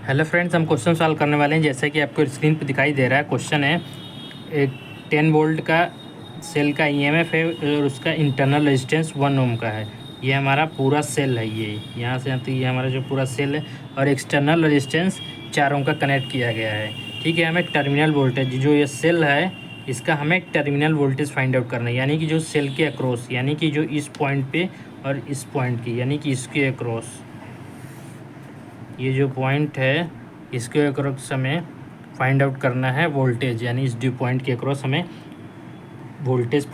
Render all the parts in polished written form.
Hello friends, हम question solve करने वाले हैं। जैसे कि आपको स्क्रीन पर दिखाई दे रहा है, क्वेश्चन है एक 10 वोल्ट का सेल का ईएमएफ है और उसका इंटरनल रेजिस्टेंस 1 ओम का है। ये हमारा पूरा सेल है, ये यहाँ से यहाँ तक ये हमारा जो पूरा सेल है और एक्सटर्नल रेजिस्टेंस 4 ओम का कनेक्ट किया गया है। ठीक है, हमें टर्मिनल वोल्टेज जो ये सेल है इसका हमें टर्मिनल वोल्टेज फाइंड आउट करना है, यानी कि जो सेल के अक्रॉस, यानी कि जो इस पॉइंट पे और इस पॉइंट की, यानी कि इसके अक्रॉस ये जो पॉइंट है इसके अक्रॉस हमें फाइंड आउट करना है वोल्टेज, यानी इस ड्यू पॉइंट के अक्रॉस हमें वोल्टेज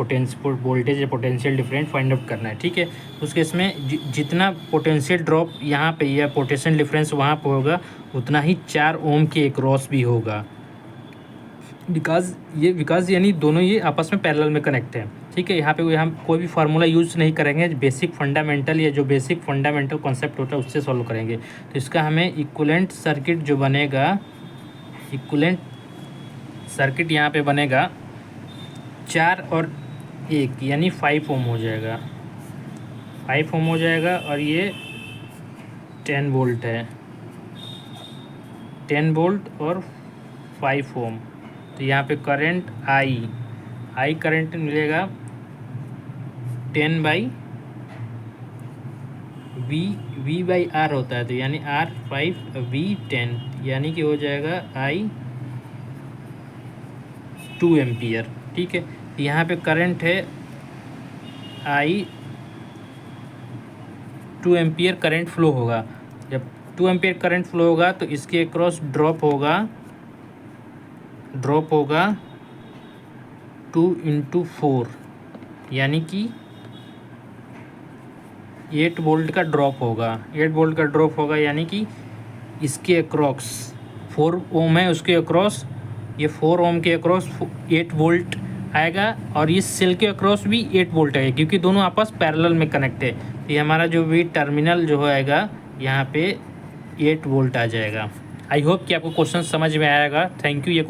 या पोटेंशियल डिफरेंस फाइंड आउट करना है। ठीक है, उस केस में जितना पोटेंशियल ड्रॉप यहाँ पे या पोटेंशियल डिफरेंस वहाँ पे होगा उतना ही 4 ओम के अक्रॉस भी होगा, बिकॉज यानी दोनों ये आपस में पैरेलल में कनेक्ट है। ठीक है, यहाँ पे हम कोई भी फार्मूला यूज़ नहीं करेंगे, बेसिक फंडामेंटल या जो बेसिक फंडामेंटल कॉन्सेप्ट होता है उससे सॉल्व करेंगे। तो इसका हमें इक्विवेलेंट सर्किट जो बनेगा, इक्विवेलेंट सर्किट यहाँ पे बनेगा 4 और 1 यानी 5 ओम हो जाएगा, 5 ओम हो जाएगा। और ये 10 वोल्ट है, 10 वोल्ट और 5 ओम। तो यहाँ पे करंट आई करंट मिलेगा 10 बाई वी बाई आर होता है, तो यानी R5V10 यानी कि हो जाएगा I 2 एम्पियर। ठीक है, यहाँ पे करंट है I 2 एम्पियर करंट फ्लो होगा। जब 2 एम्पियर करंट फ्लो होगा तो इसके क्रॉस ड्रॉप होगा 2 × 4 यानी कि 8 वोल्ट का ड्रॉप होगा, 8 वोल्ट का ड्रॉप होगा, यानी कि इसके अक्रॉस 4 ओम है, उसके अक्रॉस ये 4 ओम के अक्रॉस 8 वोल्ट आएगा और इस सेल के अक्रॉस भी 8 वोल्ट आएगा, क्योंकि दोनों आपस पैरेलल में कनेक्ट है। तो ये हमारा जो भी टर्मिनल जो आएगा यहाँ पे 8 वोल्ट आ जाएगा। आई होप कि आपको क्वेश्चन समझ में आएगा। Thank you. ये